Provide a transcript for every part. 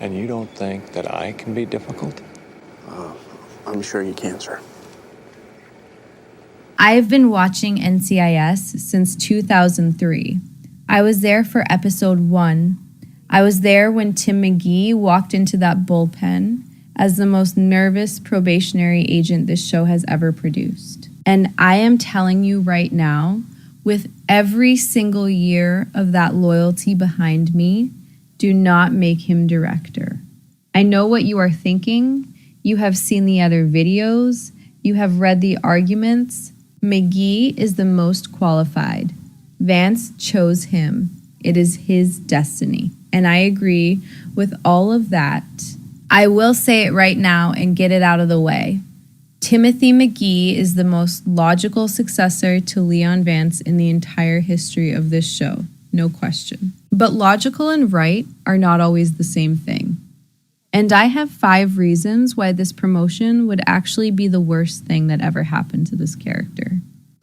And you don't think that I can be difficult? I'm sure you can, sir. I've been watching NCIS since 2003. I was there for episode 1. I was there when Tim McGee walked into that bullpen as the most nervous probationary agent this show has ever produced. And I am telling you right now, with every single year of that loyalty behind me, do not make him director. I know what you are thinking. You have seen the other videos. You have read the arguments. McGee is the most qualified. Vance chose him. It is his destiny. And I agree with all of that. I will say it right now and get it out of the way. Timothy McGee is the most logical successor to Leon Vance in the entire history of this show. No question. But logical and right are not always the same thing. And I have 5 reasons why this promotion would actually be the worst thing that ever happened to this character.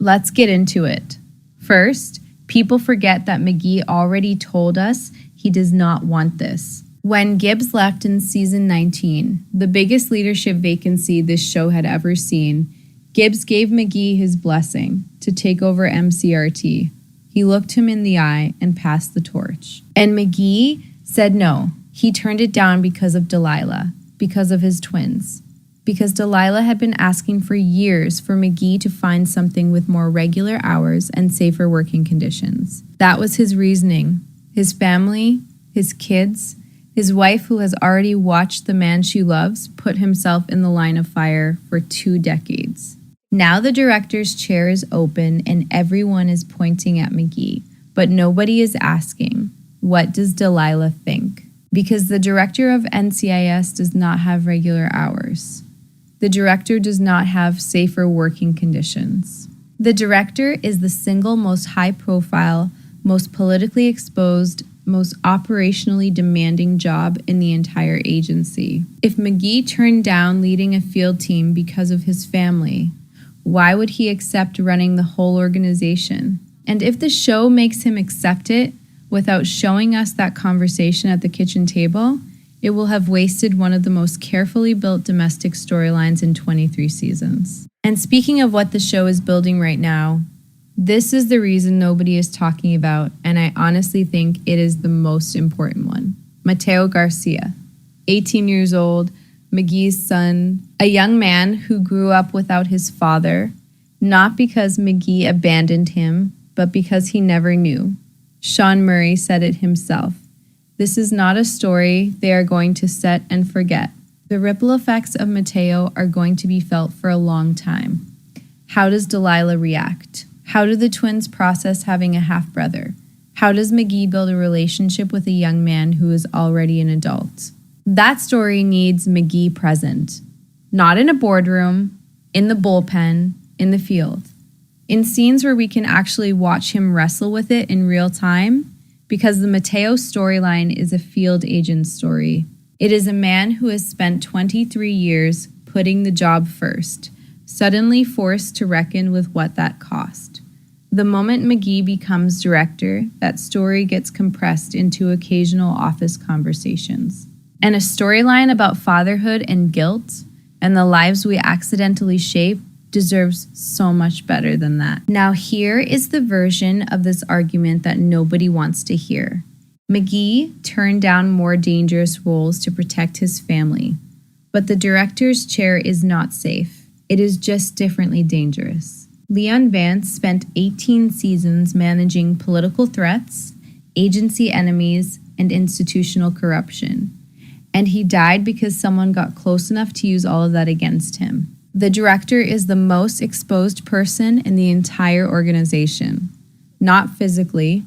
Let's get into it. First, people forget that McGee already told us he does not want this. When Gibbs left in season 19, the biggest leadership vacancy this show had ever seen, Gibbs gave McGee his blessing to take over MCRT. He looked him in the eye and passed the torch. And McGee said no. He turned it down because of Delilah, because of his twins. Because Delilah had been asking for years for McGee to find something with more regular hours and safer working conditions. That was his reasoning. His family, his kids, his wife who has already watched the man she loves put himself in the line of fire for 2 decades. Now the director's chair is open and everyone is pointing at McGee, but nobody is asking, what does Delilah think? Because the director of NCIS does not have regular hours. The director does not have safer working conditions. The director is the single most high-profile, most politically exposed, most operationally demanding job in the entire agency. If McGee turned down leading a field team because of his family, why would he accept running the whole organization? And if the show makes him accept it without showing us that conversation at the kitchen table, it will have wasted one of the most carefully built domestic storylines in 23 seasons. And speaking of what the show is building right now, this is the reason nobody is talking about, and I honestly think it is the most important one. Matteo Garcia, 18 years old, McGee's son, a young man who grew up without his father, not because McGee abandoned him, but because he never knew. Sean Murray said it himself. This is not a story they are going to set and forget. The ripple effects of Matteo are going to be felt for a long time. How does Delilah react? How do the twins process having a half-brother? How does McGee build a relationship with a young man who is already an adult? That story needs McGee present. Not in a boardroom, in the bullpen, in the field. In scenes where we can actually watch him wrestle with it in real time, because the Matteo storyline is a field agent story. It is a man who has spent 23 years putting the job first, suddenly forced to reckon with what that cost. The moment McGee becomes director, that story gets compressed into occasional office conversations. And a storyline about fatherhood and guilt and the lives we accidentally shape deserves so much better than that. Now here is the version of this argument that nobody wants to hear. McGee turned down more dangerous roles to protect his family, but the director's chair is not safe. It is just differently dangerous. Leon Vance spent 18 seasons managing political threats, agency enemies, and institutional corruption. And he died because someone got close enough to use all of that against him. The director is the most exposed person in the entire organization. Not physically,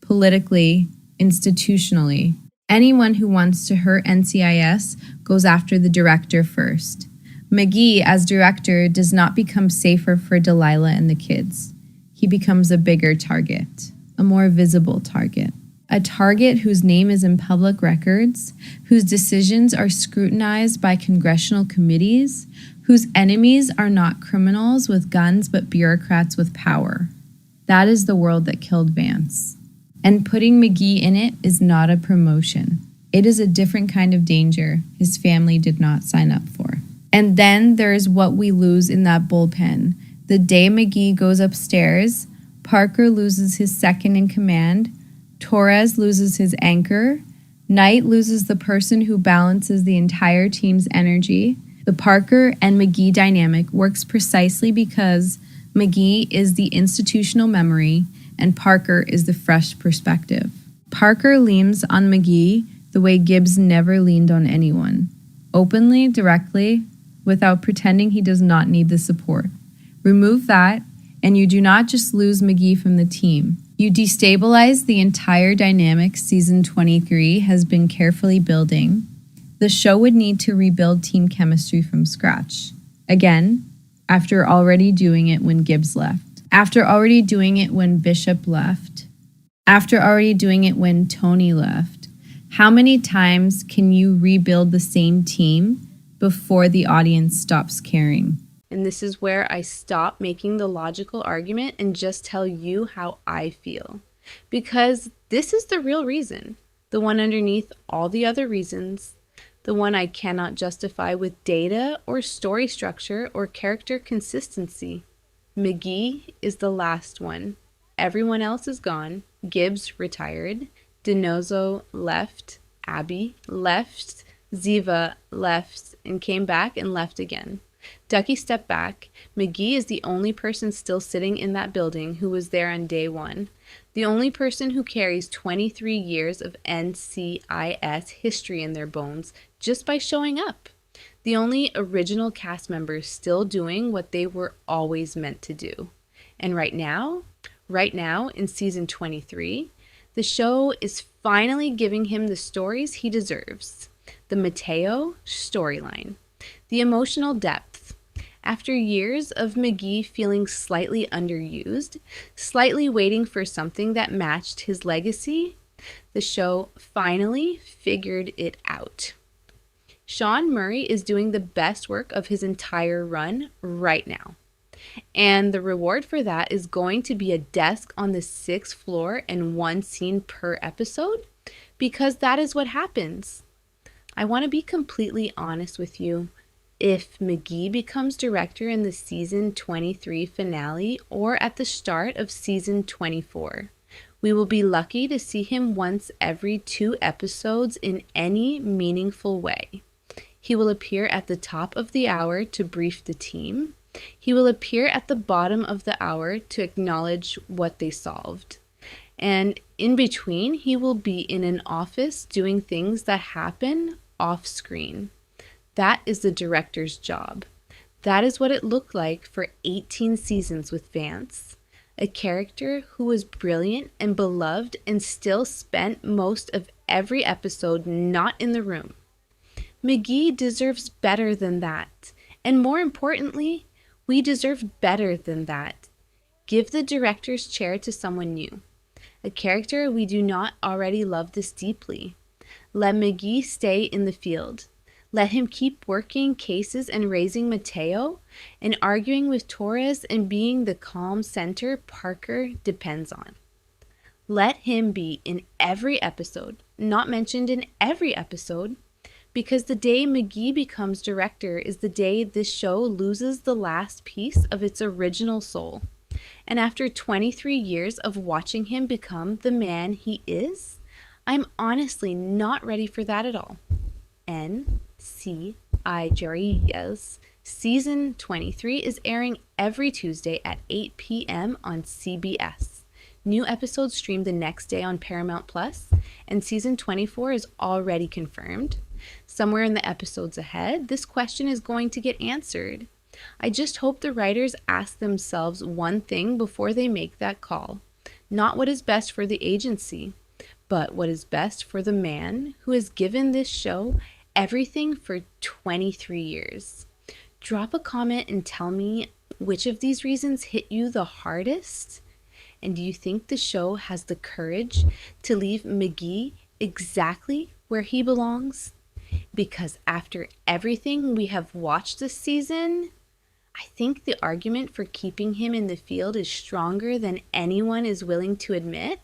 politically, institutionally. Anyone who wants to hurt NCIS goes after the director first. McGee, as director, does not become safer for Delilah and the kids. He becomes a bigger target, a more visible target. A target whose name is in public records, whose decisions are scrutinized by congressional committees, whose enemies are not criminals with guns but bureaucrats with power. That is the world that killed Vance. And putting McGee in it is not a promotion. It is a different kind of danger his family did not sign up for. And then there's what we lose in that bullpen. The day McGee goes upstairs, Parker loses his second in command, Torres loses his anchor, Knight loses the person who balances the entire team's energy. The Parker and McGee dynamic works precisely because McGee is the institutional memory and Parker is the fresh perspective. Parker leans on McGee the way Gibbs never leaned on anyone. Openly, directly, without pretending he does not need the support. Remove that, and you do not just lose McGee from the team. You destabilize the entire dynamic season 23 has been carefully building. The show would need to rebuild team chemistry from scratch. Again, after already doing it when Gibbs left. After already doing it when Bishop left. After already doing it when Tony left. How many times can you rebuild the same team before the audience stops caring? And this is where I stop making the logical argument and just tell you how I feel. Because this is the real reason. The one underneath all the other reasons. The one I cannot justify with data or story structure or character consistency. McGee is the last one. Everyone else is gone. Gibbs retired. DiNozzo left. Abby left. Ziva left and came back and left again. Ducky stepped back. McGee is the only person still sitting in that building who was there on day one. The only person who carries 23 years of NCIS history in their bones just by showing up. The only original cast members still doing what they were always meant to do. And right now in season 23, the show is finally giving him the stories he deserves. The Matteo storyline. The emotional depth. After years of McGee feeling slightly underused, slightly waiting for something that matched his legacy, the show finally figured it out. Sean Murray is doing the best work of his entire run right now. And the reward for that is going to be a desk on the 6th floor and one scene per episode, because that is what happens. I want to be completely honest with you. If McGee becomes director in the season 23 finale or at the start of season 24, we will be lucky to see him once every 2 episodes in any meaningful way. He will appear at the top of the hour to brief the team. He will appear at the bottom of the hour to acknowledge what they solved. And in between, he will be in an office doing things that happen off screen. That is the director's job. That is what it looked like for 18 seasons with Vance. A character who was brilliant and beloved and still spent most of every episode not in the room. McGee deserves better than that. And more importantly, we deserve better than that. Give the director's chair to someone new. A character we do not already love this deeply. Let McGee stay in the field. Let him keep working cases and raising Matteo and arguing with Torres and being the calm center Parker depends on. Let him be in every episode, not mentioned in every episode, because the day McGee becomes director is the day this show loses the last piece of its original soul. And after 23 years of watching him become the man he is, I'm honestly not ready for that at all. Ncis season 23 is airing every Tuesday at 8 p.m. on CBS. New episodes stream the next day on Paramount Plus, and season 24 is already confirmed. Somewhere in the episodes ahead, this question is going to get answered. I just hope the writers ask themselves one thing before they make that call. Not what is best for the agency, but what is best for the man who has given this show everything for 23 years. Drop a comment and tell me which of these reasons hit you the hardest. And do you think the show has the courage to leave McGee exactly where he belongs? Because after everything we have watched this season, I think the argument for keeping him in the field is stronger than anyone is willing to admit.